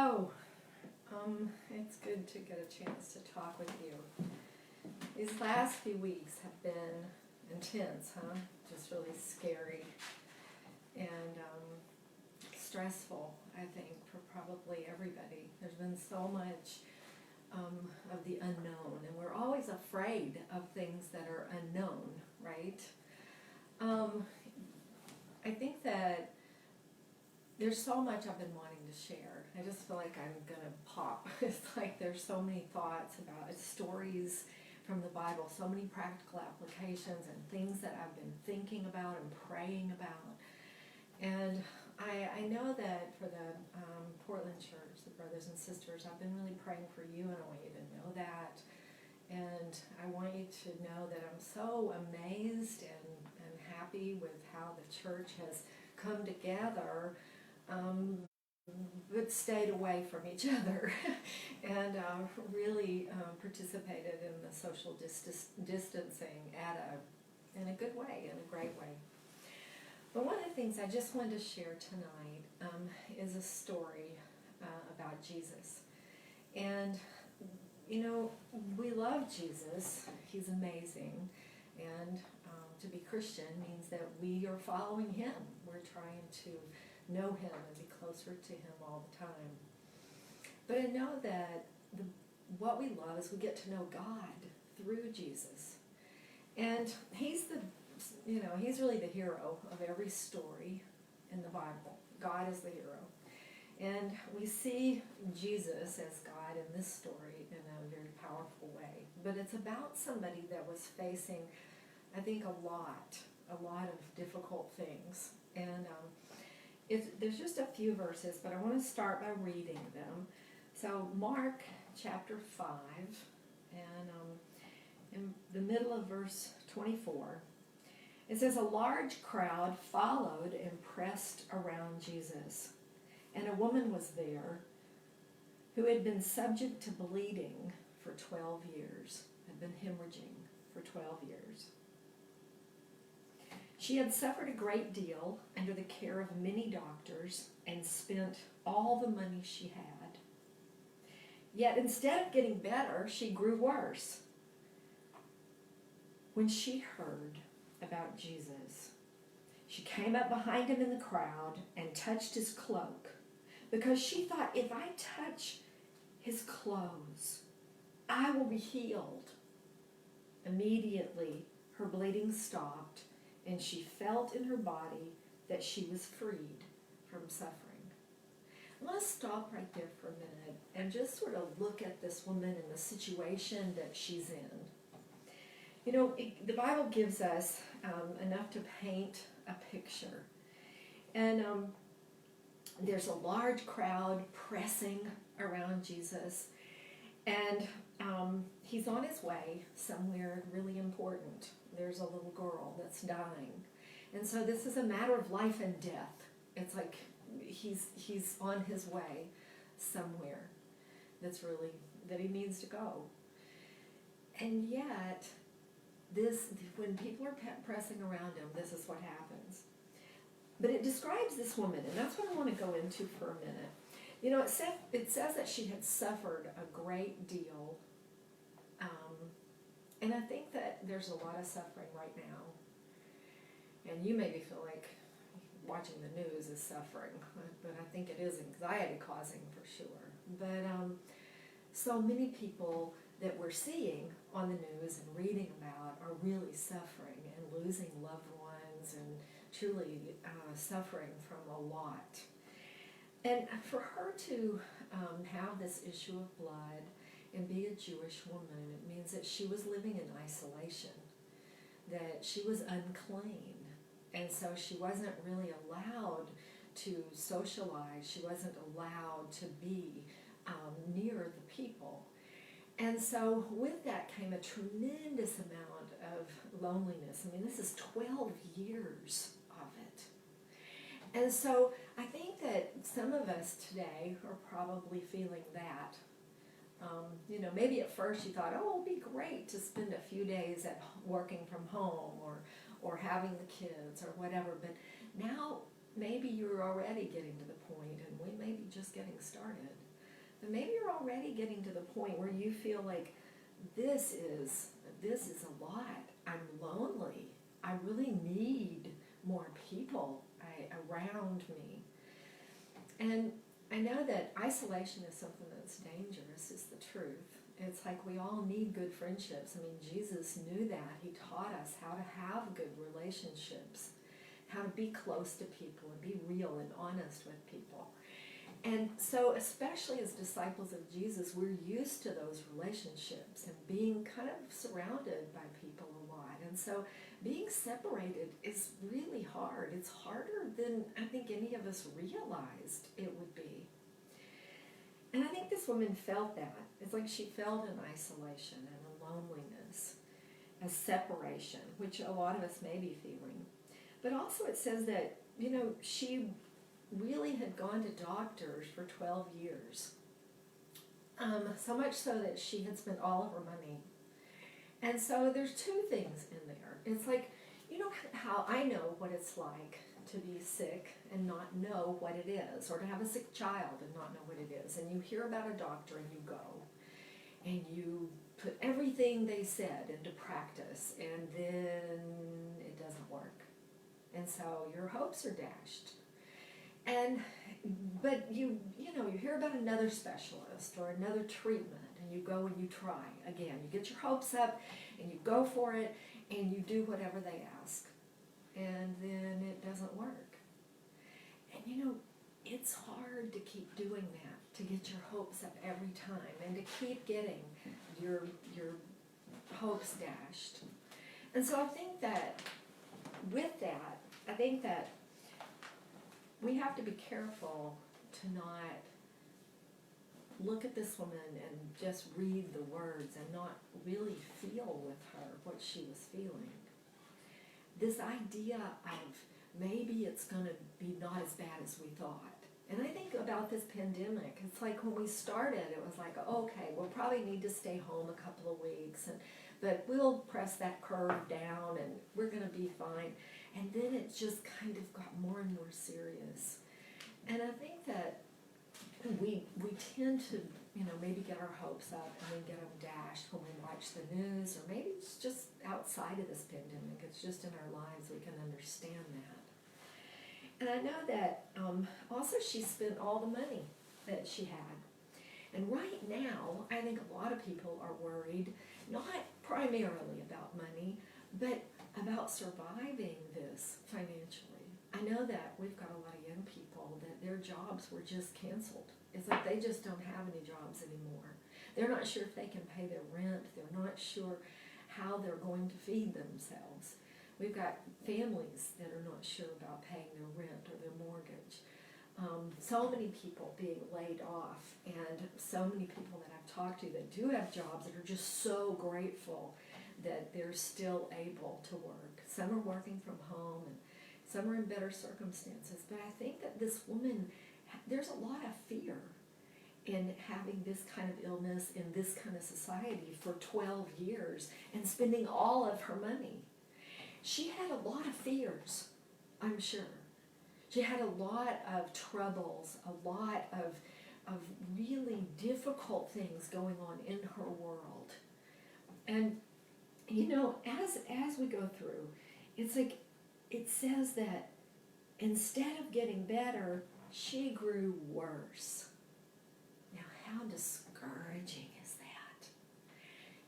So, it's good to get a chance to talk with you. These last few weeks have been intense, huh? Just really scary and stressful, I think, for probably everybody. There's been so much of the unknown, and we're always afraid of things that are unknown, right? I think that there's so much I've been wanting to share. I just feel like I'm gonna pop. It's like there's so many thoughts about it, stories from the Bible, so many practical applications and things that I've been thinking about and praying about. And I know that for the Portland Church, the brothers and sisters, I've been really praying for you, and I want you to know that. And I want you to know that I'm so amazed and happy with how the church has come together, but stayed away from each other and really participated in the social distancing in a good way, in a great way. But one of the things I just wanted to share tonight is a story about Jesus. And, you know, we love Jesus. He's amazing. And to be Christian means that we are following him. We're trying to know him and be closer to him all the time. But I know that what we love is we get to know God through Jesus. And he's really the hero of every story in the Bible. God is the hero. And we see Jesus as God in this story in a very powerful way. But it's about somebody that was facing, I think, a lot of difficult things. And there's just a few verses, but I want to start by reading them. So Mark chapter 5, and in the middle of verse 24, it says, "A large crowd followed and pressed around Jesus, and a woman was there who had been subject to bleeding for 12 years, had been hemorrhaging for 12 years. She had suffered a great deal under the care of many doctors and spent all the money she had. Yet instead of getting better, she grew worse. When she heard about Jesus, she came up behind him in the crowd and touched his cloak, because she thought, if I touch his clothes, I will be healed. Immediately, her bleeding stopped, and she felt in her body that she was freed from suffering." I want to stop right there for a minute and just sort of look at this woman and the situation that she's in. You know, the Bible gives us enough to paint a picture. And there's a large crowd pressing around Jesus. And he's on his way somewhere really important. There's a little girl that's dying. And so this is a matter of life and death. It's like he's on his way somewhere that he needs to go. And yet, when people are pressing around him, this is what happens. But it describes this woman, and that's what I want to go into for a minute. You know, it says that she had suffered a great deal, and I think that there's a lot of suffering right now. And you maybe feel like watching the news is suffering, but I think it is anxiety causing for sure. But so many people that we're seeing on the news and reading about are really suffering and losing loved ones and truly suffering from a lot. And for her to have this issue of blood and be a Jewish woman, it means that she was living in isolation, that she was unclean, and so she wasn't really allowed to socialize. She wasn't allowed to be near the people. And so with that came a tremendous amount of loneliness. I mean, this is 12 years of it. And so I think that some of us today are probably feeling that. You know, maybe at first you thought, oh, it would be great to spend a few days working from home or having the kids or whatever. But now maybe you're already getting to the point, and we may be just getting started, But maybe you're already getting to the point where you feel like this is a lot. I'm lonely. I really need more people around me. And I know that isolation is something that's dangerous, is the truth. It's like we all need good friendships. I mean, Jesus knew that. He taught us how to have good relationships, how to be close to people and be real and honest with people. And so, especially as disciples of Jesus, we're used to those relationships and being kind of surrounded by people a lot. And so, being separated is really hard. It's harder than I think any of us realized it would be. And I think this woman felt that. It's like she felt an isolation and a loneliness, a separation, which a lot of us may be feeling. But also it says that, she really had gone to doctors for 12 years. So much so that she had spent all of her money. And so there's two things in there. It's like, how I know what it's like to be sick and not know what it is, or to have a sick child and not know what it is. And you hear about a doctor and you go, and you put everything they said into practice, and then it doesn't work. And so your hopes are dashed. But you hear about another specialist or another treatment, and you go and you try again. You get your hopes up and you go for it and you do whatever they ask, and then it doesn't work. And it's hard to keep doing that, to get your hopes up every time and to keep getting your hopes dashed. And so I think that with that, we have to be careful to not look at this woman and just read the words and not really feel with her what she was feeling. This idea of maybe it's going to be not as bad as we thought. And I think about this pandemic, it's like when we started, it was like, okay, we'll probably need to stay home a couple of weeks, but we'll press that curve down and we're going to be fine. And then it just kind of got more and more serious. And I think that we tend to, maybe get our hopes up and then get them dashed when we watch the news, or maybe it's just outside of this pandemic. It's just in our lives. We can understand that. And I know that also she spent all the money that she had. And right now, I think a lot of people are worried, not primarily about money, but about surviving this financially. I know that we've got a lot of young people that their jobs were just canceled. It's like they just don't have any jobs anymore. They're not sure if they can pay their rent. They're not sure how they're going to feed themselves. We've got families that are not sure about paying their rent or their mortgage. So many people being laid off, and so many people that I've talked to that do have jobs that are just so grateful that they're still able to work. Some are working from home, and some are in better circumstances. But I think that this woman, there's a lot of fear in having this kind of illness in this kind of society for 12 years and spending all of her money. She had a lot of fears, I'm sure. She had a lot of troubles, a lot of really difficult things going on in her world. And, as we go through, it's like it says that instead of getting better, she grew worse. Now, how discouraging is that?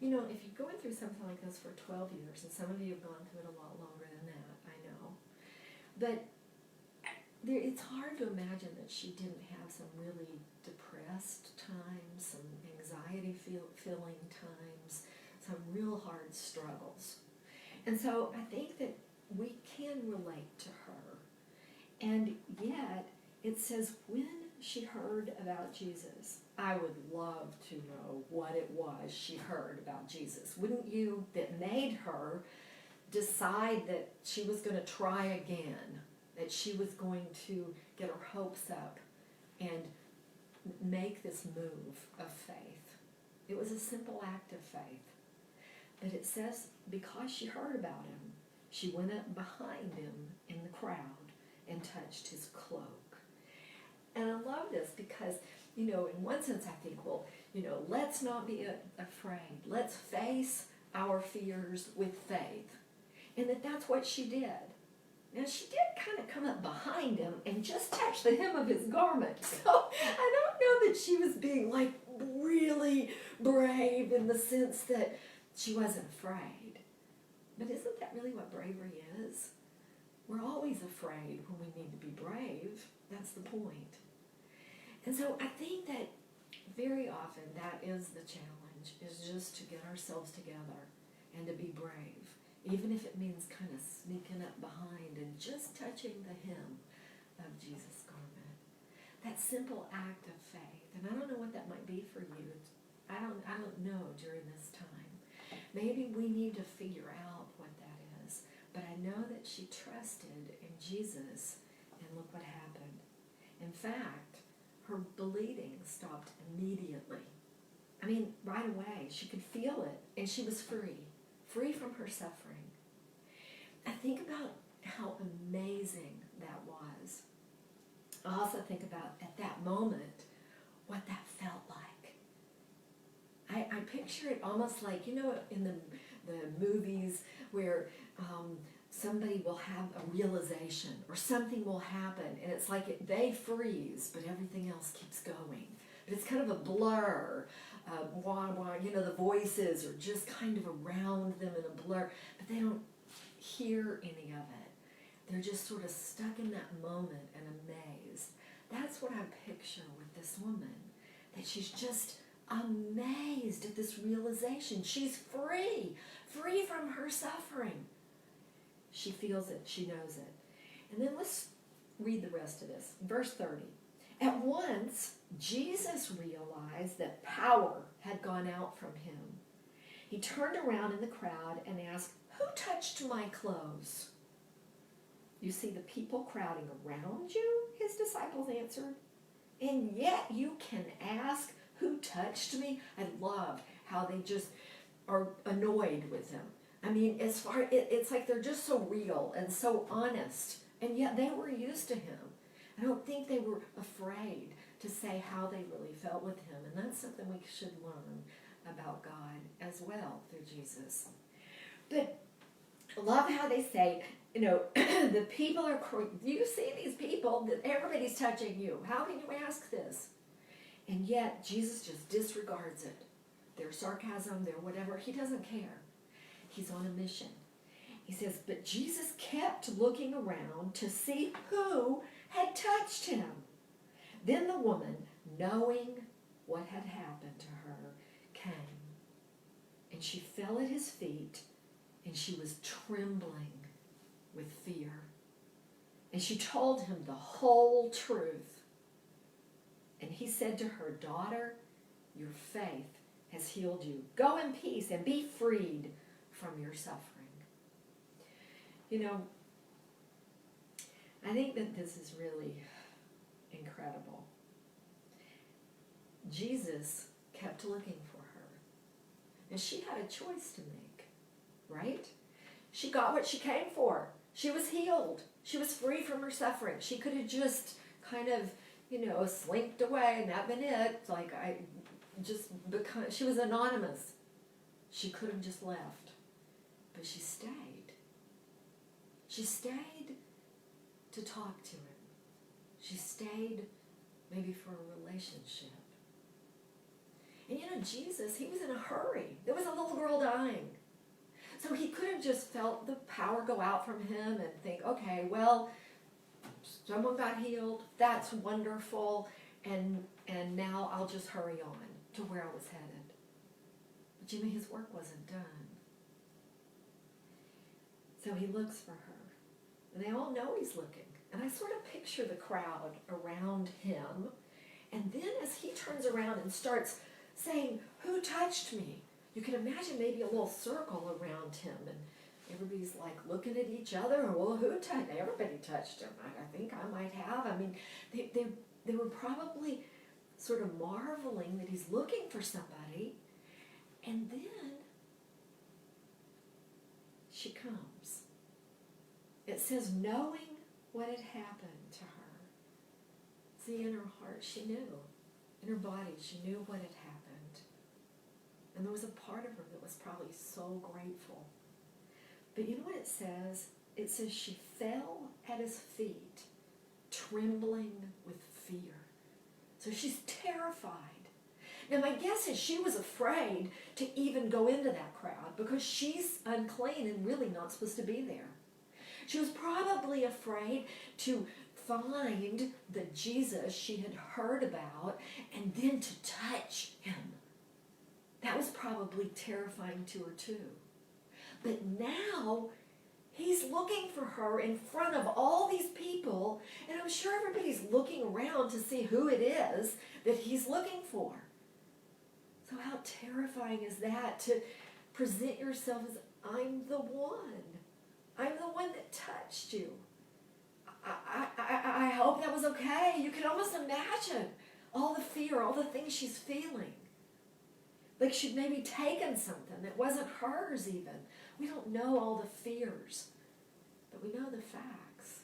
If you're going through something like this for 12 years, and some of you have gone through it a lot longer than that, I know, but it's hard to imagine that she didn't have some really depressed times, some anxiety-filling times, some real hard struggles. And so I think that we can relate to her. And yet, it says when she heard about Jesus, I would love to know what it was she heard about Jesus. Wouldn't you? That made her decide that she was going to try again, that she was going to get her hopes up and make this move of faith. It was a simple act of faith. But it says because she heard about him, she went up behind him in the crowd and touched his cloak. And I love this because, in one sense I think, well, let's not be afraid. Let's face our fears with faith. And that's what she did. Now, she did kind of come up behind him and just touch the hem of his garment. So I don't know that she was being like really brave in the sense that she wasn't afraid. But isn't that really what bravery is? We're always afraid when we need to be brave. That's the point. And so I think that very often that is the challenge, is just to get ourselves together and to be brave. Even if it means kind of sneaking up behind and just touching the hem of Jesus' garment. That simple act of faith. And I don't know what that might be for you. I don't know during this time. Maybe we need to figure out what that is. But I know that she trusted in Jesus, and look what happened. In fact, her bleeding stopped immediately. I mean, right away. She could feel it, and she was free from her suffering. I think about how amazing that was. I also think about, at that moment, what that felt like. I picture it almost like, in the movies where somebody will have a realization or something will happen, and it's like they freeze, but everything else keeps going. But it's kind of a blur. The voices are just kind of around them in a blur, but they don't hear any of it. They're just sort of stuck in that moment and amazed. That's what I picture with this woman, that she's just amazed at this realization. She's free from her suffering. She feels it, she knows it. And then let's read the rest of this. Verse 30. At once, Jesus realized that power had gone out from him. He turned around in the crowd and asked, "Who touched my clothes?" "You see the people crowding around you," his disciples answered. "And yet you can ask, 'Who touched me?'" I love how they just are annoyed with him. I mean, it's like they're just so real and so honest, and yet they were used to him. I don't think they were afraid to say how they really felt with him, and that's something we should learn about God as well through Jesus. But I love how they say, the people are, you see these people, that everybody's touching you. How can you ask this? And yet Jesus just disregards it. Their sarcasm, their whatever, he doesn't care. He's on a mission. He says, but Jesus kept looking around to see who had touched him. Then the woman, knowing what had happened to her, came. And she fell at his feet, and she was trembling with fear. And she told him the whole truth. And he said to her, "Daughter, your faith has healed you. Go in peace and be freed from your suffering." I think that this is really incredible. Jesus kept looking for her. And she had a choice to make, right? She got what she came for. She was healed. She was free from her suffering. She could have just kind of, slinked away and that been it. She was anonymous. She could have just left. But she stayed. She stayed to talk to him. She stayed maybe for a relationship. And Jesus, he was in a hurry. There was a little girl dying. So he could have just felt the power go out from him and think, okay, well, someone got healed. That's wonderful. And now I'll just hurry on to where I was headed. But his work wasn't done. So he looks for her. And they all know he's looking. And I sort of picture the crowd around him. And then as he turns around and starts saying, "Who touched me?" You can imagine maybe a little circle around him. And everybody's like looking at each other. Well, who touched? Everybody touched him. I think I might have. I mean, they were probably sort of marveling that he's looking for somebody. And then she comes. It says, knowing what had happened to her. See, in her heart, she knew. In her body, she knew what had happened. And there was a part of her that was probably so grateful. But you know what it says? It says she fell at his feet, trembling with fear. So she's terrified. Now my guess is she was afraid to even go into that crowd because she's unclean and really not supposed to be there. She was probably afraid to find the Jesus she had heard about and then to touch him. That was probably terrifying to her too. But now he's looking for her in front of all these people, and I'm sure everybody's looking around to see who it is that he's looking for. So how terrifying is that to present yourself as, I'm the one. I'm the one that touched you. I hope that was okay. You can almost imagine all the fear, all the things she's feeling. Like she'd maybe taken something that wasn't hers even. We don't know all the fears, but we know the facts.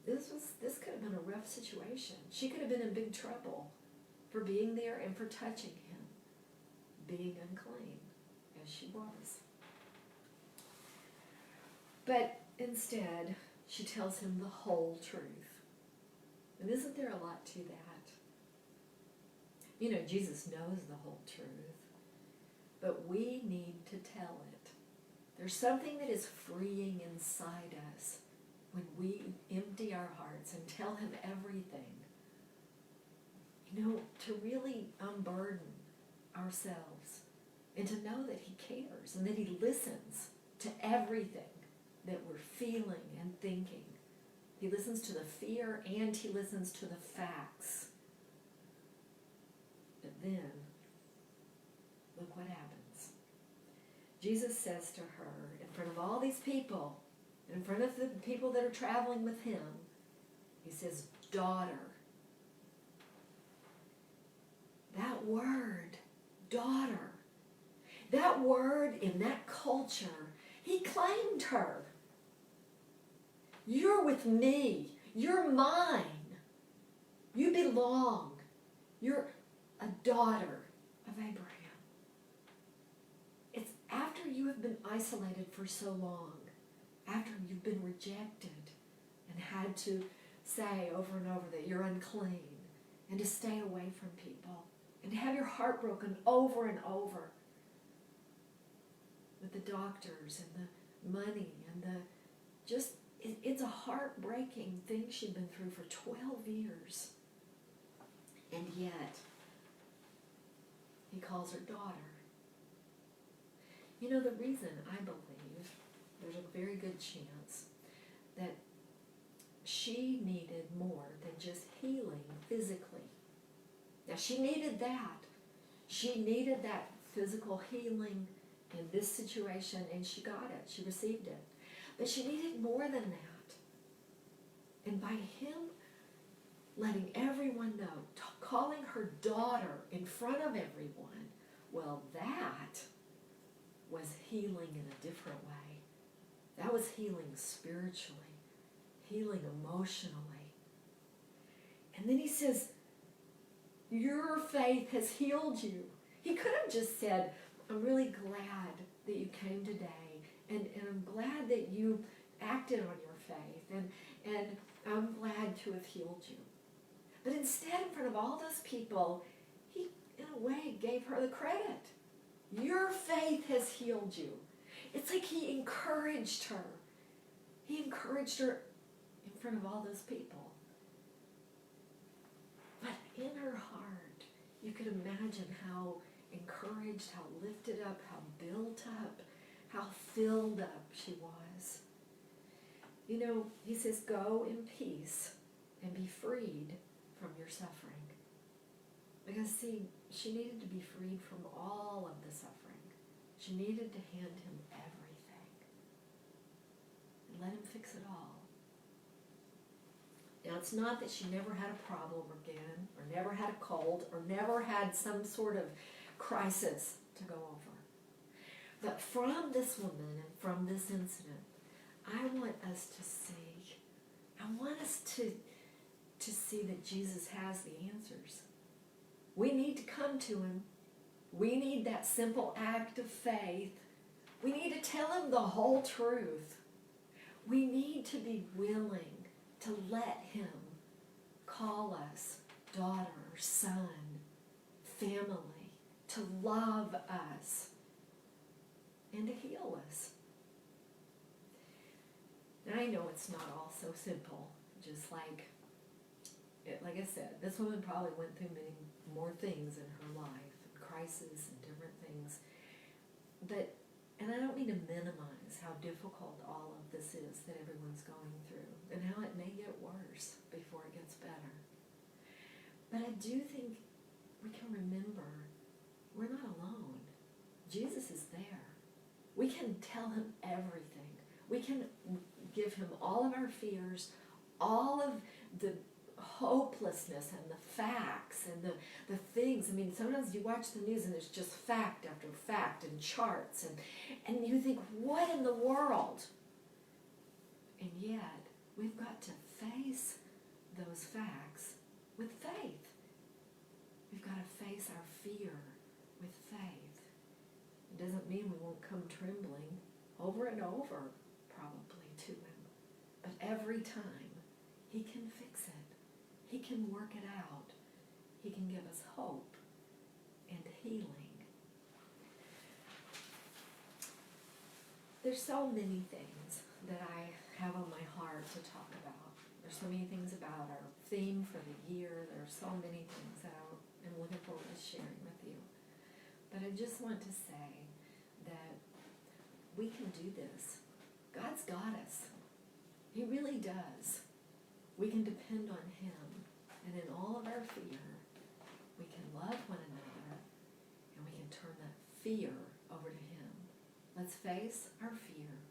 This could have been a rough situation. She could have been in big trouble for being there and for touching him, being unclean as she was. But instead, she tells him the whole truth. And isn't there a lot to that? You know, Jesus knows the whole truth, but we need to tell it. There's something that is freeing inside us when we empty our hearts and tell him everything. You know, to really unburden ourselves and to know that he cares and that he listens to everything that we're feeling and thinking. He listens to the fear and he listens to the facts. But then, look what happens. Jesus says to her, in front of all these people, in front of the people that are traveling with him, he says, daughter. That word, daughter, that word in that culture, he claimed her. You're with me. You're mine. You belong. You're a daughter of Abraham. It's after you have been isolated for so long, after you've been rejected and had to say over and over that you're unclean and to stay away from people and to have your heart broken over and over with the doctors and the money and the just, it's a heartbreaking thing she'd been through for 12 years. And yet, he calls her daughter. You know, the reason I believe there's a very good chance that she needed more than just healing physically. Now, she needed that. She needed that physical healing in this situation, and she got it. She received it. But she needed more than that. And by him letting everyone know, calling her daughter in front of everyone, well, that was healing in a different way. That was healing spiritually, healing emotionally. And then he says, your faith has healed you. He could have just said, I'm really glad that you came today, and I'm glad that you acted on your faith, and I'm glad to have healed you. But instead, in front of all those people, he, in a way, gave her the credit. Your faith has healed you. It's like he encouraged her. He encouraged her in front of all those people. But in her heart, you could imagine how encouraged, how lifted up, how built up, how filled up she was. You know, he says, go in peace and be freed from your suffering. Because, see, she needed to be freed from all of the suffering. She needed to hand him everything and let him fix it all. Now, it's not that she never had a problem again, or never had a cold, or never had some sort of crisis to go over. But from this woman and from this incident, I want us to see, I want us to see that Jesus has the answers. We need to come to him. We need that simple act of faith. We need to tell him the whole truth. We need to be willing to let him call us daughter, son, family, to love us, and to heal us. And I know it's not all so simple, just like I said, this woman probably went through many more things in her life, and crises and different things. And I don't mean to minimize how difficult all of this is that everyone's going through, and how it may get worse before it gets better. But I do think we can remember we're not alone. Jesus is there. We can tell him everything. We can give him all of our fears, all of the hopelessness and the facts and the things. I mean, sometimes you watch the news and there's just fact after fact and charts, and you think, what in the world? And yet, we've got to face those facts with faith. We've got to face our fear with faith. It doesn't mean we won't come trembling over and over, probably, to him. But every time, he can fix it. He can work it out. He can give us hope and healing. There's so many things that I have on my heart to talk about. There's so many things about our theme for the year. There's so many things that I'm looking forward to sharing with you. But I just want to say that we can do this. God's got us. He really does. We can depend on him. And in all of our fear, we can love one another, and we can turn that fear over to him. Let's face our fear